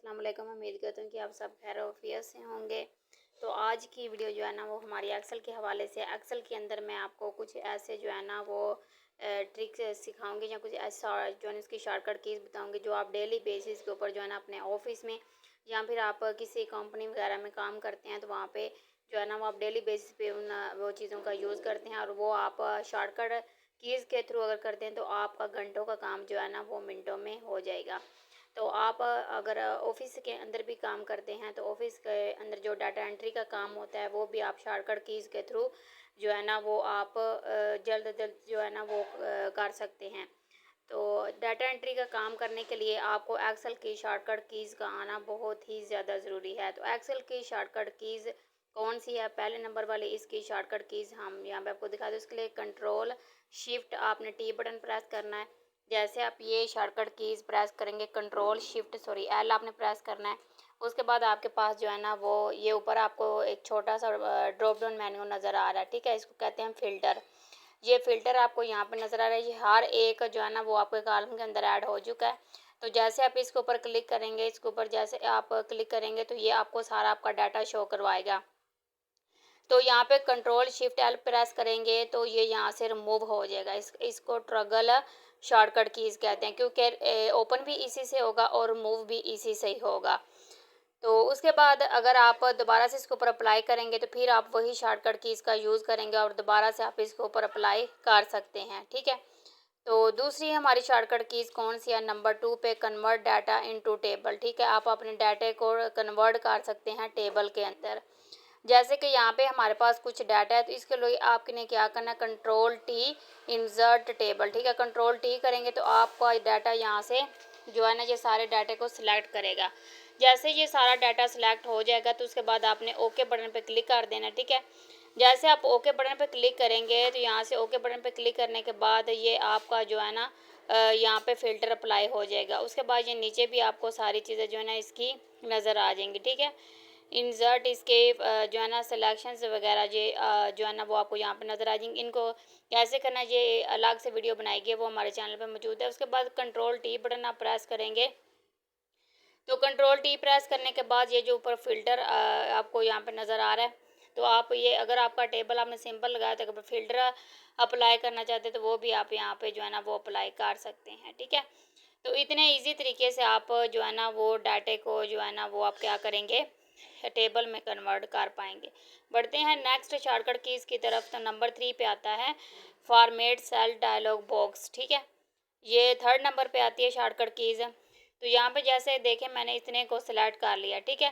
अस्सलाम वालेकुम। उम्मीद करती हूँ कि आप सब खैर वाफियत से होंगे। तो आज की वीडियो जो है ना वो हमारी एक्सेल के हवाले से। एक्सेल के अंदर मैं आपको कुछ ऐसे जो है ना वो ट्रिक सिखाऊंगी या कुछ ऐसा जो है इसकी शॉर्टकट कीज़ बताऊंगी जो आप डेली बेसिस के ऊपर जो है ना अपने ऑफिस में या फिर आप किसी कंपनी वगैरह में काम करते हैं तो वहाँ पे जो है ना वो आप डेली बेसिस पे उन वो चीज़ों का यूज़ करते हैं और वो आप शॉर्टकट कीज़ के थ्रू अगर करते हैं तो आपका घंटों का काम जो है ना वो मिनटों में हो जाएगा। तो आप अगर ऑफिस के अंदर भी काम करते हैं तो ऑफिस के अंदर जो डाटा एंट्री का काम होता है वो भी आप शॉर्टकट कीज़ के थ्रू जो है ना वो आप जल्द जल्द जो है ना वो कर सकते हैं। तो डाटा एंट्री का काम करने के लिए आपको एक्सेल की शॉर्टकट कीज़ का आना बहुत ही ज़्यादा ज़रूरी है। तो एक्सेल की शॉर्टकट कीज़ कौन सी है? पहले नंबर वाली इसकी शॉर्टकट कीज़ हम यहाँ पे आपको दिखा दें। उसके लिए कंट्रोल शिफ्ट आपने टी बटन प्रेस करना है। जैसे आप ये शॉर्टकट कीज़ प्रेस करेंगे एल आपने प्रेस करना है। उसके बाद आपके पास जो है ना वो ये ऊपर आपको एक छोटा सा ड्रॉप डाउन मेन्यू नज़र आ रहा है, ठीक है। इसको कहते हैं फ़िल्टर। ये फ़िल्टर आपको यहाँ पे नज़र आ रहा है। ये हर एक जो है ना वो आपके कॉलम के अंदर ऐड हो चुका है। तो जैसे आप इसके ऊपर क्लिक करेंगे, इसके ऊपर जैसे आप क्लिक करेंगे तो ये आपको सारा आपका डाटा शो करवाएगा। तो यहाँ पे कंट्रोल शिफ्ट एल प्रेस करेंगे तो ये यहाँ से रिमूव हो जाएगा। इसको ट्रगल शॉर्टकट कीज़ कहते हैं क्योंकि ओपन भी इसी से होगा और मूव भी इसी से ही होगा। तो उसके बाद अगर आप दोबारा से इसके ऊपर अप्लाई करेंगे तो फिर आप वही शॉर्टकट कीज़ का यूज़ करेंगे और दोबारा से आप इसके ऊपर अप्लाई कर सकते हैं, ठीक है। तो दूसरी हमारी शॉर्टकट कीज़ कौन सी है? नंबर 2 पे कन्वर्ट डाटा इनटू टेबल, ठीक है। आप अपने डाटे को कन्वर्ट कर सकते हैं टेबल के अंदर। जैसे कि यहाँ पे हमारे पास कुछ डाटा है तो इसके लिए आपने क्या करना है? कंट्रोल टी इंसर्ट टेबल, ठीक है। कंट्रोल टी करेंगे तो आपका डाटा यहाँ से जो है ना ये सारे डाटे को सिलेक्ट करेगा। जैसे ये सारा डाटा सिलेक्ट हो जाएगा तो उसके बाद आपने ओके बटन पे क्लिक कर देना, ठीक है। जैसे आप ओके बटन पे क्लिक करेंगे तो यहाँ से ओके बटन पे क्लिक करने के बाद ये आपका जो है ना यहाँ पे फ़िल्टर अप्लाई हो जाएगा। उसके बाद ये नीचे भी आपको सारी चीज़ें जो है ना इसकी नज़र आ जाएंगी, ठीक है। इंसर्ट इसके जो है ना सिलेक्शंस वगैरह ये जो है ना वो आपको यहाँ पे नज़र आ जाएंगे। इनको कैसे करना है ये अलग से वीडियो बनाई गई है, वो हमारे चैनल पे मौजूद है। उसके बाद कंट्रोल टी बटन आप प्रेस करेंगे तो कंट्रोल टी प्रेस करने के बाद ये जो ऊपर फ़िल्टर आपको यहाँ पे नज़र आ रहा है तो आप ये अगर आपका टेबल आपने सिंपल लगाया तो अगर फ़िल्टर अप्लाई करना चाहते तो वो भी आप यहाँ पे जो है ना वो अप्लाई कर सकते हैं, ठीक है। तो इतने इजी तरीके से आप जो है ना वो डाटे को जो है ना वो आप क्या करेंगे? टेबल में कन्वर्ट कर पाएंगे। बढ़ते हैं नेक्स्ट शॉर्टकट कीज़ की तरफ। तो नंबर 3 पे आता है फॉर्मेट सेल डायलॉग बॉक्स, ठीक है। ये थर्ड नंबर पे आती है शॉर्टकट कीज़। तो यहाँ पे जैसे देखें मैंने इतने को सिलेक्ट कर लिया, ठीक है।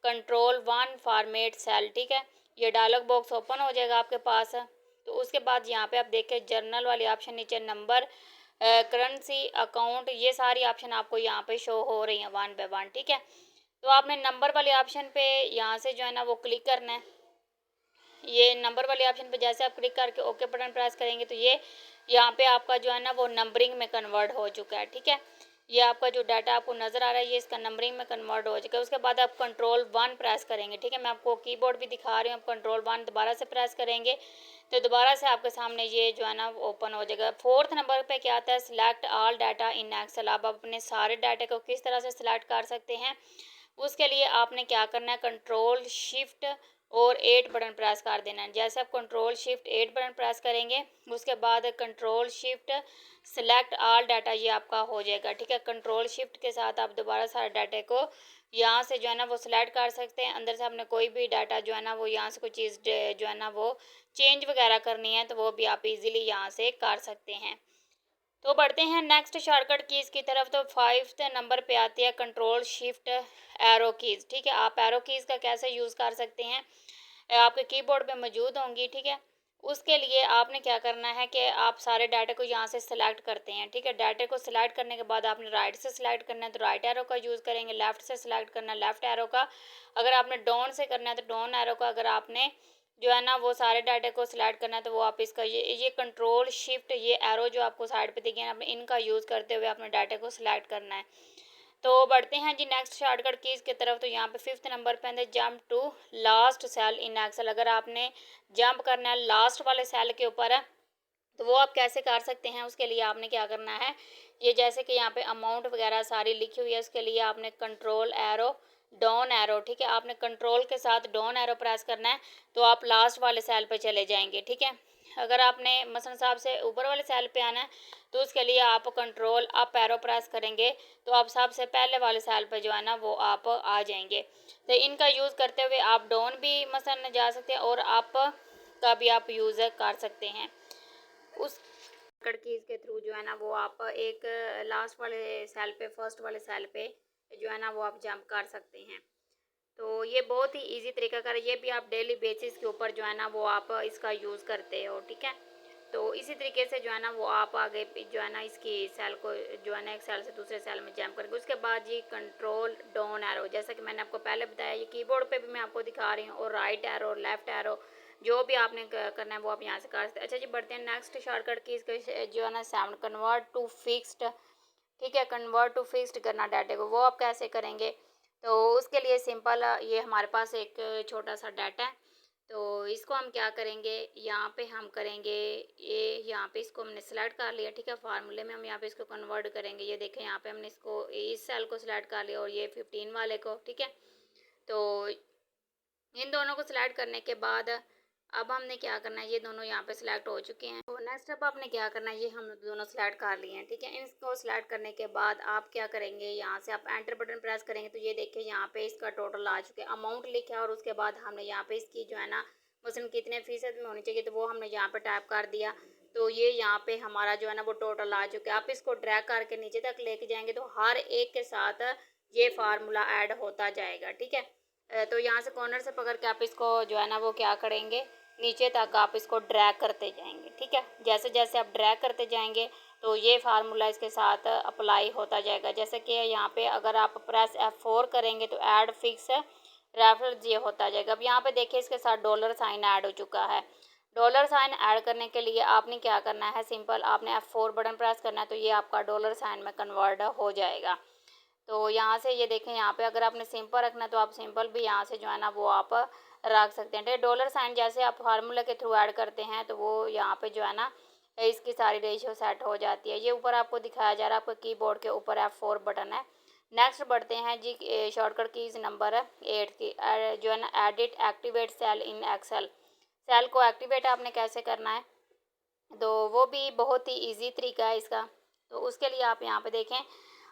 कंट्रोल 1 फॉर्मेट सेल, ठीक है। ये डायलॉग बॉक्स ओपन हो जाएगा आपके पास। तो उसके बाद यहाँ पे आप देखें जर्नल वाली ऑप्शन, नीचे नंबर, करेंसी, अकाउंट, ये सारी ऑप्शन आपको यहाँ पे शो हो रही हैं 1 बाय 1, ठीक है। तो आपने नंबर वाले ऑप्शन पे यहाँ से जो है ना वो क्लिक करना है। ये नंबर वाले ऑप्शन पे जैसे आप क्लिक करके ओके बटन प्रेस करेंगे तो ये यहाँ पे आपका जो है ना वो नंबरिंग में कन्वर्ट हो चुका है, ठीक है। ये आपका जो डाटा आपको नज़र आ रहा है ये इसका नंबरिंग में कन्वर्ट हो चुका है। उसके बाद आप कंट्रोल 1 प्रेस करेंगे, ठीक है। मैं आपको कीबोर्ड भी दिखा रही हूँ। आप कंट्रोल 1 दोबारा से प्रेस करेंगे तो दोबारा से आपके सामने ये जो है ना ओपन हो जाएगा। फोर्थ नंबर पे क्या आता है? Select all data in Excel. आप अपने सारे डाटे को किस तरह से सिलेक्ट कर सकते हैं? उसके लिए आपने क्या करना है? कंट्रोल शिफ्ट और 8 बटन प्रेस कर देना है। जैसे आप कंट्रोल शिफ्ट 8 बटन प्रेस करेंगे उसके बाद control shift select all data ये आपका हो जाएगा, ठीक है। कंट्रोल शिफ्ट के साथ आप दोबारा सारे डाटे को यहाँ से जो है ना वो सिलेक्ट कर सकते हैं। अंदर से आपने कोई भी डाटा जो है ना वो यहाँ से कोई चीज़ जो है ना वो चेंज वगैरह करनी है तो वो भी आप इजीली यहाँ से कर सकते हैं। तो बढ़ते हैं नेक्स्ट शॉर्टकट कीज़ की तरफ। तो 5th नंबर पे आती है कंट्रोल शिफ्ट एरो कीज़, ठीक है। आप एरो कीज़ का कैसे यूज़ कर सकते हैं? आपके कीबोर्ड पे मौजूद होंगी, ठीक है। उसके लिए आपने क्या करना है कि आप सारे डाटे को यहाँ से सिलेक्ट करते हैं, ठीक है। डाटे को सिलेक्ट करने के बाद आपने राइट से सिलेक्ट करना है तो राइट एरो का यूज़ करेंगे, लेफ़्ट से सिलेक्ट करना है लेफ़्ट एरो का, अगर आपने डाउन से करना है तो डाउन एरो का, अगर आपने जो है ना वो सारे डाटे को सिलेक्ट करना है तो वो आप इसका ये कंट्रोल शिफ्ट ये एरो जो आपको साइड पे दिखे आपने इनका यूज़ करते हुए अपने डाटे को सिलेक्ट करना है। तो बढ़ते हैं जी नेक्स्ट शॉर्टकट कीज़ की तरफ। तो यहाँ पे 5th नंबर पे अंदर jump to last cell in Excel. अगर आपने जंप करना है लास्ट वाले सेल के ऊपर है तो वो आप कैसे कर सकते हैं, उसके लिए आपने क्या करना है, ये जैसे कि यहाँ पे अमाउंट वगैरह सारी लिखी हुई है, उसके लिए आपने कंट्रोल एरो डाउन एरो, ठीक है, आपने कंट्रोल के साथ डाउन एरो प्रेस करना है, तो आप लास्ट वाले सेल पे चले जाएंगे, ठीक है। अगर आपने मसलन साहब से ऊपर वाले सेल पे आना है तो उसके लिए आप कंट्रोल अप एरो प्रेस करेंगे, तो आप सबसे पहले वाले सेल पे जो है ना वो आप आ जाएंगे। तो इनका यूज़ करते हुए आप डाउन भी मसलन जा सकते हैं और अप का भी आप यूज़ कर सकते हैं। उस कीज़ के थ्रू जो है ना वो आप एक लास्ट वाले सेल पे, फर्स्ट वाले सेल पे जो है ना वो आप जंप कर सकते हैं। तो ये बहुत ही इजी तरीका कर, ये भी आप डेली बेसिस के ऊपर जो है ना वो आप इसका यूज़ करते हो, ठीक है। तो इसी तरीके से जो है ना वो आप आगे जो है ना इसकी सेल को जो है ना एक सेल से दूसरे सेल में जंप करके उसके बाद ये कंट्रोल डाउन एरो, जैसा कि मैंने आपको पहले बताया, ये कीबोर्ड पे भी मैं आपको दिखा रही हूँ, और राइट एरो और लेफ्ट एरो जो भी आपने करना है वो आप यहाँ से कर सकते हैं। अच्छा जी, बढ़ते हैं नेक्स्ट शॉर्टकट की, इसका जो है ना साउंड कन्वर्ट टू फिक्स्ड, ठीक है, कन्वर्ट टू फिक्स्ड करना डाटे को, वो आप कैसे करेंगे। तो उसके लिए सिंपल, ये हमारे पास एक छोटा सा डाटा है, तो इसको हम क्या करेंगे, यहाँ पे हम करेंगे ये, यहाँ पे इसको हमने सेलेक्ट कर लिया, ठीक है, फार्मूले में हम यहाँ पे इसको कन्वर्ट करेंगे। ये देखें यहाँ पे हमने इसको इस सेल को सिलेक्ट कर लिया और ये 15 वाले को, ठीक है। तो इन दोनों को सिलेक्ट करने के बाद अब हमने क्या करना है, ये दोनों यहाँ पे सिलेक्ट हो चुके हैं। तो नेक्स्ट अब आपने क्या करना है, ये हम दोनों सिलेक्ट कर लिए हैं, ठीक है। इनको सिलेक्ट करने के बाद आप क्या करेंगे, यहाँ से आप एंटर बटन प्रेस करेंगे, तो ये देखिए यहाँ पे इसका टोटल आ चुके हैं, अमाउंट लिखा है, और उसके बाद हमने यहाँ पे इसकी जो है ना मसलन कितने फीसद में होनी चाहिए, तो वो हमने यहाँ पे टाइप कर दिया। तो ये यहाँ पे हमारा जो है ना वो टोटल आ चुका है। आप इसको ड्रैग करके नीचे तक लेके जाएंगे तो हर एक के साथ ये फार्मूला ऐड होता जाएगा, ठीक है। तो यहाँ से कॉर्नर से पकड़ के आप इसको जो है ना वो क्या करेंगे, नीचे तक आप इसको ड्रैग करते जाएंगे, ठीक है। जैसे जैसे आप ड्रैग करते जाएंगे तो ये फार्मूला इसके साथ अप्लाई होता जाएगा। जैसे कि यहाँ पे अगर आप प्रेस F4 करेंगे तो ऐड फिक्स रेफरेंस ये होता जाएगा। अब यहाँ पे देखिए इसके साथ डॉलर साइन ऐड हो चुका है। डॉलर साइन ऐड करने के लिए आपने क्या करना है, सिंपल आपने F4 बटन प्रेस करना है, तो ये आपका डॉलर साइन में कन्वर्ट हो जाएगा। तो यहाँ से ये देखें, यहाँ पे अगर आपने सिंपल रखना है तो आप सिंपल भी यहाँ से जो है ना वो आप रख सकते हैं। डॉलर साइन जैसे आप फार्मूला के थ्रू ऐड करते हैं तो वो यहाँ पे जो है ना इसकी सारी रेशियो सेट हो जाती है। ये ऊपर आपको दिखाया जा रहा है, आपको कीबोर्ड के ऊपर F4 बटन है। नेक्स्ट बढ़ते हैं जी, शॉर्टकट कीज नंबर 8 की, जो है ना edit activate cell in Excel. Cell को एक्टिवेट आपने कैसे करना है, तो वो भी बहुत ही ईजी तरीका है इसका। तो उसके लिए आप यहाँ पे देखें,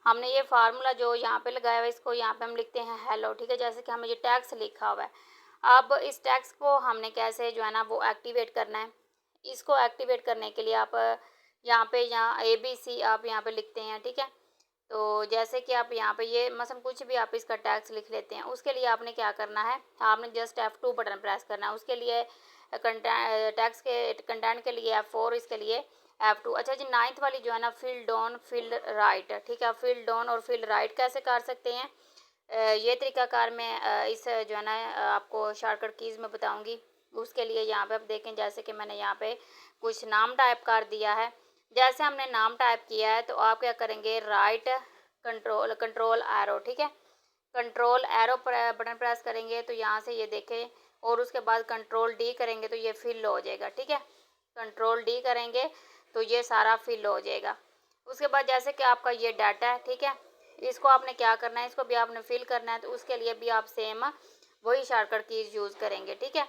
हमने ये फार्मूला जो यहाँ पे लगाया हुआ है इसको यहाँ पे हम लिखते हैं हेलो, ठीक है। जैसे कि हमें ये टैक्स लिखा हुआ है, अब इस टैक्स को हमने कैसे जो है ना वो एक्टिवेट करना है। इसको एक्टिवेट करने के लिए आप यहाँ पे ABC आप यहाँ पे लिखते हैं, ठीक है। तो जैसे कि आप यहाँ पे ये मसलन कुछ भी आप इसका टैक्स लिख लेते हैं, उसके लिए आपने क्या करना है, आपने जस्ट F2 बटन प्रेस करना है। उसके लिए टैक्स के कंटेंट के लिए F4, इसके लिए F2। अच्छा जी, 9th वाली जो है ना फील्ड डाउन फील्ड राइट, ठीक है। फील्ड डाउन और फील्ड राइट कैसे कर सकते हैं, ये तरीकाकार मैं इस जो है ना आपको शॉर्टकट कीज़ में बताऊंगी। उसके लिए यहाँ पे आप देखें, जैसे कि मैंने यहाँ पे कुछ नाम टाइप कर दिया है। जैसे हमने नाम टाइप किया है तो आप क्या करेंगे, राइट कंट्रोल एरो, ठीक है, कंट्रोल एरो बटन प्रेस करेंगे तो यहाँ से ये देखें, और उसके बाद कंट्रोल D करेंगे तो ये फिल हो जाएगा, ठीक है। कंट्रोल D करेंगे तो ये सारा फिल हो जाएगा। उसके बाद जैसे कि आपका ये डाटा है, ठीक है, इसको आपने क्या करना है, इसको भी आपने फिल करना है, तो उसके लिए भी आप सेम वही शॉर्टकट कीज़ यूज़ करेंगे, ठीक है।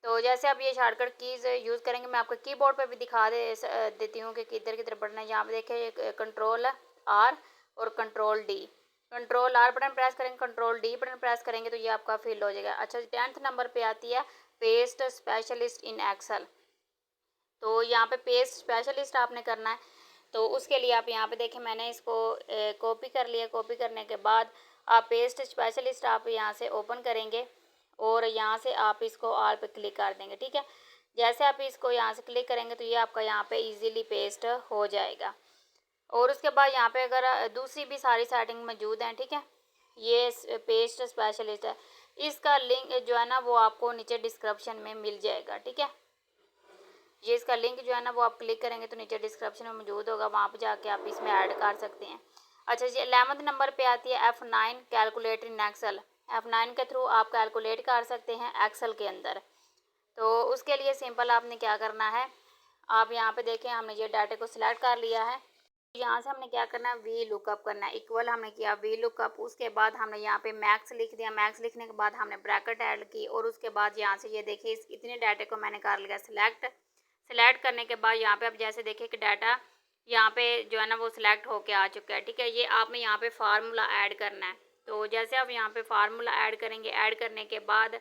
तो जैसे आप ये शॉर्टकट कीज़ यूज़ करेंगे, मैं आपको कीबोर्ड पे भी दिखा देती हूँ कि किधर किधर बढ़ना है। यहाँ पे देखें कंट्रोल R और control D, control R button press करेंगे, कंट्रोल D बटन प्रेस करेंगे तो ये आपका फिल हो जाएगा। अच्छा, 10th नंबर पे आती है पेस्ट स्पेशलिस्ट इन एक्सेल। तो यहाँ पे पेस्ट स्पेशलिस्ट आपने करना है, तो उसके लिए आप यहाँ पे देखें, मैंने इसको कॉपी कर लिया। कॉपी करने के बाद आप पेस्ट स्पेशलिस्ट आप यहाँ से ओपन करेंगे और यहाँ से आप इसको ऑल पे क्लिक कर देंगे, ठीक है। जैसे आप इसको यहाँ से क्लिक करेंगे तो ये आपका यहाँ पे इजीली पेस्ट हो जाएगा। और उसके बाद यहाँ पे अगर दूसरी भी सारी सेटिंग मौजूद हैं, ठीक है, ये पेस्ट स्पेशलिस्ट है, इसका लिंक जो है ना वो आपको नीचे डिस्क्रिप्शन में मिल जाएगा, ठीक है। ये इसका लिंक जो है ना वो आप क्लिक करेंगे तो नीचे डिस्क्रिप्शन में मौजूद होगा, वहाँ पर जाके आप इसमें ऐड कर सकते हैं। अच्छा जी, 11th नंबर पे आती है F9 calculate in Excel. F9 के थ्रू आप कैलकुलेट कर सकते हैं एक्सेल के अंदर। तो उसके लिए सिंपल आपने क्या करना है, आप यहाँ पे देखें हमने ये डाटा को सिलेक्ट कर लिया है। यहाँ से हमने क्या करना है, वी लुकअप करना है। इक्वल हमने किया वी लुकअप, उसके बाद हमने यहाँ पे मैक्स लिख दिया। मैक्स लिखने के बाद हमने ब्रैकेट ऐड की और उसके बाद यहाँ से ये देखिए इतने डाटे को मैंने कर लिया सिलेक्ट। सिलेक्ट करने के बाद यहाँ पे अब जैसे देखिए कि डाटा यहाँ पे जो है ना वो सिलेक्ट होके आ चुका है। ठीक है, ये आपने यहाँ पे फार्मूला ऐड करना है। तो जैसे आप यहाँ पे फार्मूला ऐड करेंगे, ऐड करने के बाद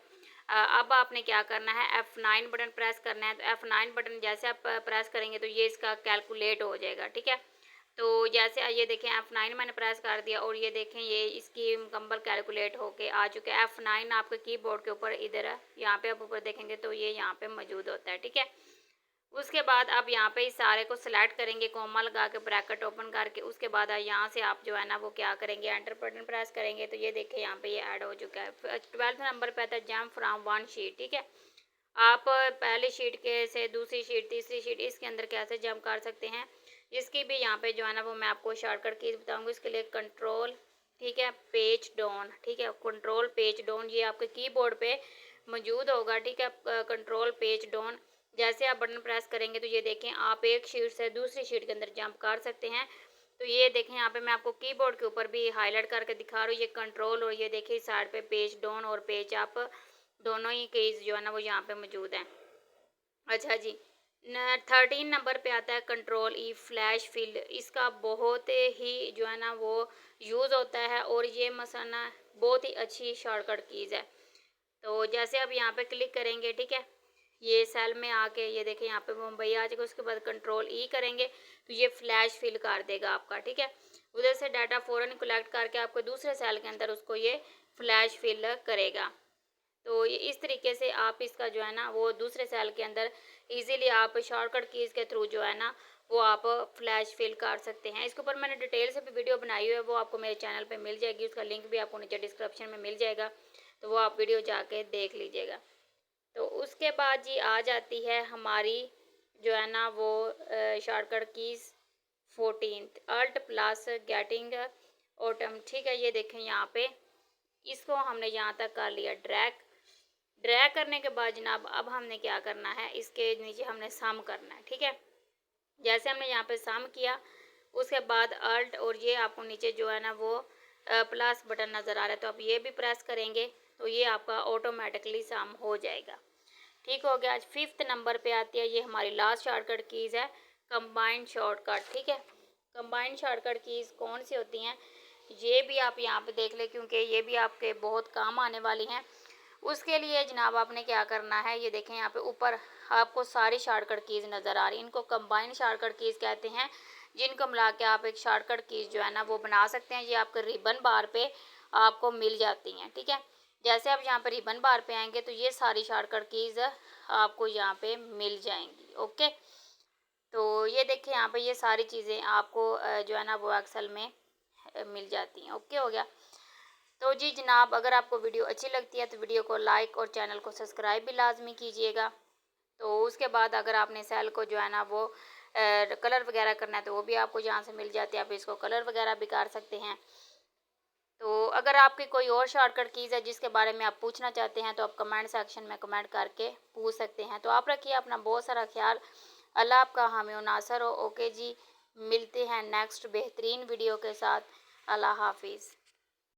अब आपने क्या करना है, F9 बटन प्रेस करना है। तो F9 बटन जैसे आप प्रेस करेंगे तो ये इसका कैलकुलेट हो जाएगा। ठीक है, तो जैसे ये देखें F9 मैंने प्रेस कर दिया और ये देखें ये इसकी मुकम्मल कैलकुलेट होके आ चुके हैं। F9 आपके कीबोर्ड के ऊपर इधर यहाँ पे आप ऊपर देखेंगे तो ये यहाँ पे मौजूद होता है। ठीक है, उसके बाद आप यहाँ पे इस सारे को सिलेक्ट करेंगे, कोमा लगा के ब्रैकेट ओपन करके। उसके बाद यहाँ से आप जो है ना वो क्या करेंगे, एंटर बटन प्रेस करेंगे तो ये देखिए यहाँ पे ये ऐड हो चुका है। 12वें नंबर पे आता है जंप फ्रॉम वन शीट। ठीक है, आप पहली शीट के से दूसरी शीट, तीसरी शीट, इसके अंदर कैसे जंप कर सकते हैं, इसकी भी यहाँ पे जो है ना वो मैं आपको शॉर्टकट कीज बताऊँगी। इसके लिए कंट्रोल, ठीक है, पेज डाउन, ठीक है, कंट्रोल पेज डाउन ये आपके कीबोर्ड पे मौजूद होगा। ठीक है, कंट्रोल पेज डाउन जैसे आप बटन प्रेस करेंगे तो ये देखें आप एक शीट से दूसरी शीट के अंदर जंप कर सकते हैं। तो ये देखें यहाँ पे मैं आपको कीबोर्ड के ऊपर भी हाईलाइट करके दिखा रही हूँ, ये कंट्रोल और ये देखिए साइड पे पेज डाउन और पेज अप दोनों ही कीज जो है ना वो यहाँ पे मौजूद हैं। अच्छा जी, 13 नंबर पे आता है कंट्रोल ई फ्लैश फिल। इसका बहुत ही जो है ना वो यूज़ होता है और ये मसाना बहुत ही अच्छी शॉर्टकट कीज़ है। तो जैसे आप यहाँ पे क्लिक करेंगे, ठीक है, ये सेल में आके ये देखें यहाँ पे मुंबई आ जाएगा। उसके बाद कंट्रोल ई करेंगे तो ये फ्लैश फिल कर देगा आपका। ठीक है, उधर से डाटा फ़ौरन कलेक्ट करके आपको दूसरे सेल के अंदर उसको ये फ्लैश फिल करेगा। तो ये इस तरीके से आप इसका जो है ना वो दूसरे सेल के अंदर इजीली आप शॉर्टकट कीज़ के थ्रू जो है ना वो आप फ्लैश फिल कर सकते हैं। इसके ऊपर मैंने डिटेल से भी वीडियो बनाई हुई है, वो आपको मेरे चैनल पे मिल जाएगी। उसका लिंक भी आपको नीचे डिस्क्रिप्शन में मिल जाएगा, तो वो आप वीडियो जाके देख लीजिएगा। तो उसके बाद जी आ जाती है हमारी जो है ना वो shortcut keys 14 alt plus getting autumn. ठीक है, ये देखें यहाँ पे इसको हमने यहाँ तक कर लिया ड्रैग करने के बाद जनाब अब हमने क्या करना है, इसके नीचे हमने सम करना है। ठीक है, जैसे हमने यहाँ पे सम किया उसके बाद अल्ट और ये आपको नीचे जो है ना वो प्लस बटन नज़र आ रहा है, तो आप ये भी प्रेस करेंगे तो ये आपका ऑटोमेटिकली सम हो जाएगा। ठीक हो गया। आज 5th नंबर पे आती है, ये हमारी लास्ट शॉर्टकट कीज़ है कंबाइंड शॉर्टकट। ठीक है, कंबाइंड शॉर्टकट कीज़ कौन सी होती हैं ये भी आप यहाँ पे देख लें, क्योंकि ये भी आपके बहुत काम आने वाली हैं। उसके लिए जनाब आपने क्या करना है, ये देखें यहाँ पे ऊपर आपको सारी शॉर्टकट कीज़ नज़र आ रही हैं। इनको कंबाइंड शॉर्टकट कीज़ कहते हैं, जिनको मिला के आप एक शॉर्टकट कीज़ जो है ना वो बना सकते हैं। ये आपके रिबन बार पे आपको मिल जाती हैं। ठीक है, जैसे आप यहाँ पे रिबन बार पे आएंगे तो ये सारी शॉर्टकट कीज़ आपको यहाँ पे मिल जाएंगी। ओके, तो ये देखिए यहाँ पे ये सारी चीज़ें आपको जो है ना वो एक्सेल में मिल जाती हैं। ओके हो गया। तो जी जनाब, अगर आपको वीडियो अच्छी लगती है तो वीडियो को लाइक और चैनल को सब्सक्राइब भी लाजमी कीजिएगा। तो उसके बाद अगर आपने सेल को जो है ना वो कलर वगैरह करना है तो वो भी आपको यहाँ से मिल जाती है, आप इसको कलर वगैरह भी कर सकते हैं। तो अगर आपकी कोई और शॉर्टकट कीज़ है जिसके बारे में आप पूछना चाहते हैं तो आप कमेंट सेक्शन में कमेंट करके पूछ सकते हैं। तो आप रखिए अपना बहुत सारा ख्याल। अल्लाह आपका हामी और नासर हो। ओके जी, मिलते हैं नेक्स्ट बेहतरीन वीडियो के साथ। अल्लाह हाफिज़।